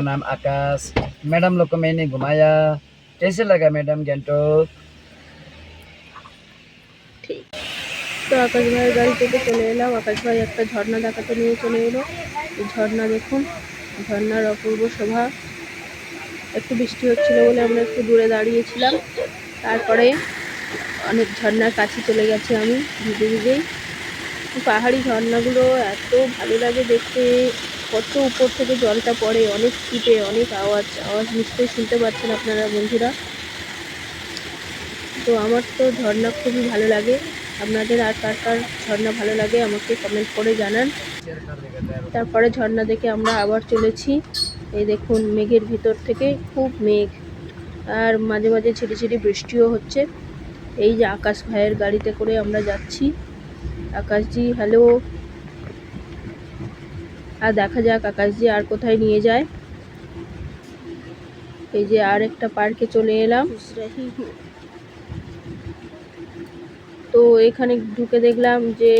नाम आकाश। मैडम लोग को मैंने घुमाया। कैसे लगा मैडम गैंगटॉक? ঠিক। তো আকাশ ভাইয়ের গাড়ি থেকে চলে এলাম। আকাশ ভাই একটা ঝর্ণা দেখাতে নিয়ে চলে এলো। এই ঝর্ণা দেখুন, ঝর্ণার অপূর্ব শোভা। একটু বৃষ্টি হচ্ছিল বলে আমরা একটু দূরে দাঁড়িয়েছিলাম। তারপরে অনেক ঝর্ণার কাছে চলে গেছে আমি ভিজে ভিজেই। পাহাড়ি ঝর্ণাগুলো এত ভালো লাগে দেখতে। কত উপর থেকে জলটা পড়ে, অনেক স্পিডে, অনেক আওয়াজ নিশ্চয়ই শুনতে পাচ্ছেন আপনারা বন্ধুরা। তো আমার তো ঝর্ণা খুবই ভালো লাগে। আপনাদের আর কার কার ঝর্ণা ভালো লাগে আমাকে কমেন্ট করে জানান। তারপরে ঝর্ণা দেখে আমরা আবার চলেছি। এই দেখুন মেঘের ভিতর থেকে খুব মেঘ, আর মাঝে মাঝে ছিটিছিটি বৃষ্টিও হচ্ছে। এই যে আকাশ ভাইয়ের গাড়িতে করে আমরা যাচ্ছি। আকাশজি হ্যালো। আর দেখা যাক আকাশজি আর কোথায় নিয়ে যায়। এই যে আর একটা পার্কে চলে এলাম। তো এখানে ঢুকে দেখলাম যে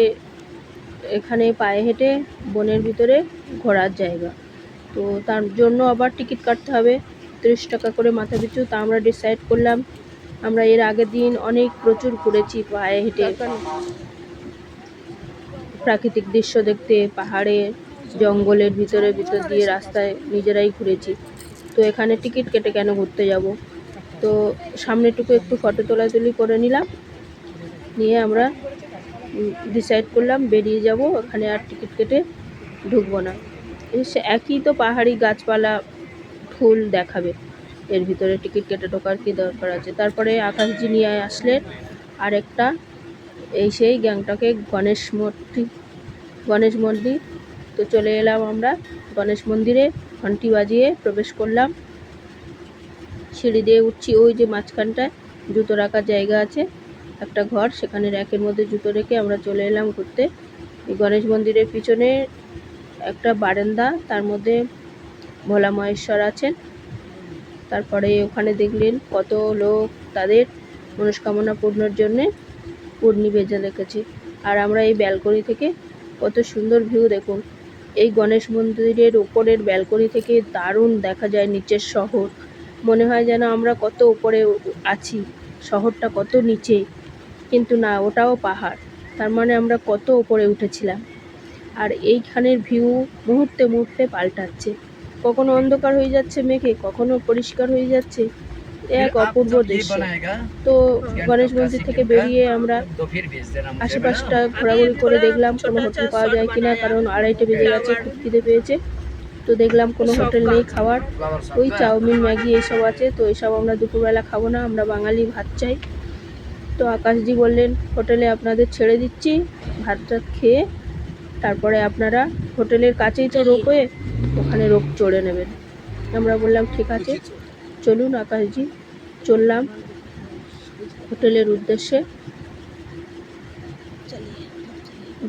এখানে পায়ে হেঁটে বনের ভিতরে ঘোরার জায়গা। তো তার জন্য আবার টিকিট কাটতে হবে 30 টাকা করে মাথা পিছু। তা আমরা ডিসাইড করলাম, আমরা এর আগের দিন প্রচুর ঘুরেছি পায়ে হেঁটে, প্রাকৃতিক দৃশ্য দেখতে, পাহাড়ে জঙ্গলের ভিতর দিয়ে রাস্তায় নিজেরাই ঘুরেছি। তো এখানে টিকিট কেটে কেন ঘুরতে যাব। তো সামনেটুকু একটু ফটো তোলাতুলি করে নিলাম, নিয়ে আমরা ডিসাইড করলাম বেরিয়ে যাব। ওখানে আর টিকিট কেটে ঢুকবো না। একই তো পাহাড়ি গাছপালা ফুল দেখাবে, এর ভিতরে টিকিট কেটে ঢোকার কী দরকার আছে। তারপরে আকাশজি নিয়ে আসলেন আরেকটা, এই সেই গ্যাংটকে গণেশ মন্দির। তো চলে এলাম আমরা গণেশ মন্দিরে, ঘন্টি বাজিয়ে প্রবেশ করলাম। সিঁড়ি দিয়ে উঠছি, ওই যে মাঝখানটায় জুতো রাখার জায়গা আছে, একটা ঘর, সেখানে র্যাকের মধ্যে জুতো রেখে আমরা চলে এলাম ঘুরতে। এই গণেশ মন্দিরের পিছনে একটা বারান্দা, তার মধ্যে ভোলা মহেশ্বর আছেন। তারপরে ওখানে দেখলেন কত লোক তাদের মনস্কামনা পূর্ণর জন্যে পূর্ণি বেজে রেখেছে। আর আমরা এই ব্যালকনি থেকে কত সুন্দর ভিউ দেখুন। এই গণেশ মন্দিরের উপরের ব্যালকনি থেকে দারুণ দেখা যায় নিচের শহর। মনে হয় যেন আমরা কত উপরে আছি, শহরটা কত নিচে, কিন্তু না, ওটাও পাহাড়, তার মানে আমরা কত উপরে উঠেছিলাম। আর এইখানের ভিউ মুহূর্তে মুহূর্তে পাল্টাচ্ছে, কখনো অন্ধকার হয়ে যাচ্ছে মেঘে, কখনো পরিষ্কার হয়ে যাচ্ছে, এক অপূর্ব দৃশ্য। তো গণেশ মন্দির থেকে বেরিয়ে আমরা আশেপাশটা ঘোরাঘুরি করে দেখলাম কোনো হোটেল পাওয়া যায় কিনা, কারণ 2:30 বেজে গেছে, খুব খিদে পেয়েছে। তো দেখলাম কোনো হোটেল নেই খাওয়ার, ওই চাউমিন ম্যাগি এইসব আছে। তো এইসব আমরা দুপুরবেলা খাবো না, আমরা বাঙালি ভাত চাই। তো আকাশজি বললেন হোটেলে আপনাদের ছেড়ে দিচ্ছি, ভাত টাত খেয়ে তারপরে আপনারা হোটেলের কাছেই তো রোপওয়ে, ওখানে রোপ চড়ে নেবেন। আমরা বললাম ঠিক আছে চলুন। আকাশজি চললাম হোটেলের উদ্দেশ্যে।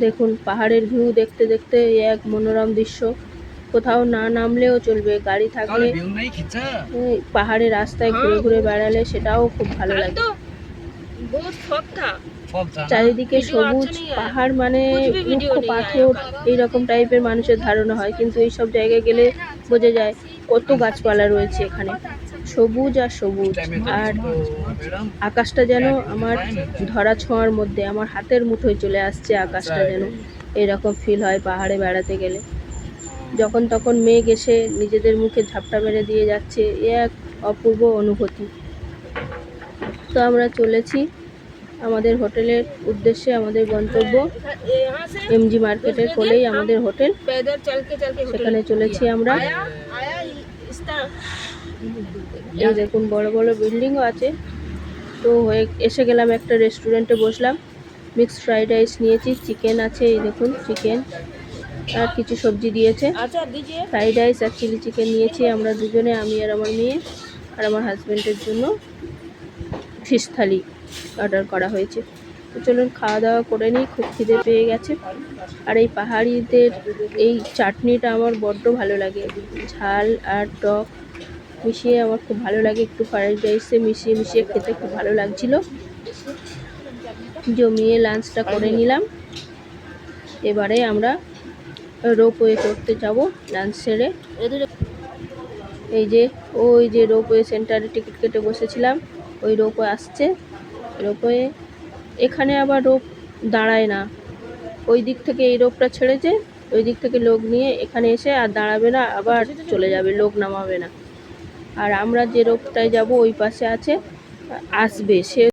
দেখুন পাহাড়ের ভিউ দেখতে দেখতে এক মনোরম দৃশ্য। কোথাও না নামলেও চলবে, গাড়ি থাকলে পাহাড়ের রাস্তায় ঘুরে ঘুরে বেড়ালে সেটাও খুব ভালো লাগে। চারিদিকে সবুজ, পাহাড় মানে রুক্ষ পাথর এইরকম টাইপের মানুষের ধারণা হয়, কিন্তু এইসব জায়গায় গেলে বোঝা যায় কত গাছপালা রয়েছে এখানে, সবুজ আর সবুজ। আর আকাশটা যেন আমার ধরা ছোঁয়ার মধ্যে, আমার হাতের মুঠোয় চলে আসছে আকাশটা, যেন এরকম ফিল হয় পাহাড়ে বেড়াতে গেলে। যখন তখন মেঘ এসে নিজেদের মুখে ঝাপটা মেরে দিয়ে যাচ্ছে, এক অপূর্ব অনুভূতি। তো আমরা চলেছি আমাদের হোটেলের উদ্দেশ্যে, আমাদের গন্তব্য এমজি মার্কেটের কোলেই আমাদের হোটেল, সেখানে চলেছি আমরা। এই দেখুন বড় বড় বিল্ডিংও আছে। তো এসে গেলাম একটা রেস্টুরেন্টে, বসলাম, মিক্সড ফ্রাইড রাইস নিয়েছি, চিকেন আছে, এই দেখুন চিকেন, আর কিছু সবজি দিয়েছে, ফ্রাইড রাইস আর চিলি চিকেন নিয়েছি আমরা দুজনে, আমি আর আমার মেয়ে, আর আমার হাজব্যান্ডের জন্য ফিশ থালি অর্ডার করা হয়েছে। তো চলুন খাওয়া দাওয়া করে নিই, খুব খিদে পেয়ে গেছে। আর এই পাহাড়িদের এই চাটনিটা আমার বড্ড ভালো লাগে, ঝাল আর টক মিশিয়ে আমার খুব ভালো লাগে, একটু ফ্রাইড রাইসে মিশিয়ে মিশিয়ে খেতে খুব ভালো লাগছিল। জমিয়ে লাঞ্চটা করে নিলাম। এবারে আমরা রোপওয়ে করতে যাব লাঞ্চ সেরে। এই যে ওই যে রোপওয়ে সেন্টারে টিকিট কেটে বসেছিলাম, ওই রোপওয়ে আসছে। রোপওয়ে এখানে আবার রোপ দাঁড়ায় না, ওই দিক থেকে এই রোপটা ছেড়েছে, ওই দিক থেকে লোক নিয়ে এখানে এসে আর দাঁড়াবে না, আবার চলে যাবে, লোক নামাবে না। আর আমরা যে রোপটায় যাব ওই পাশে আছে, আসবে সে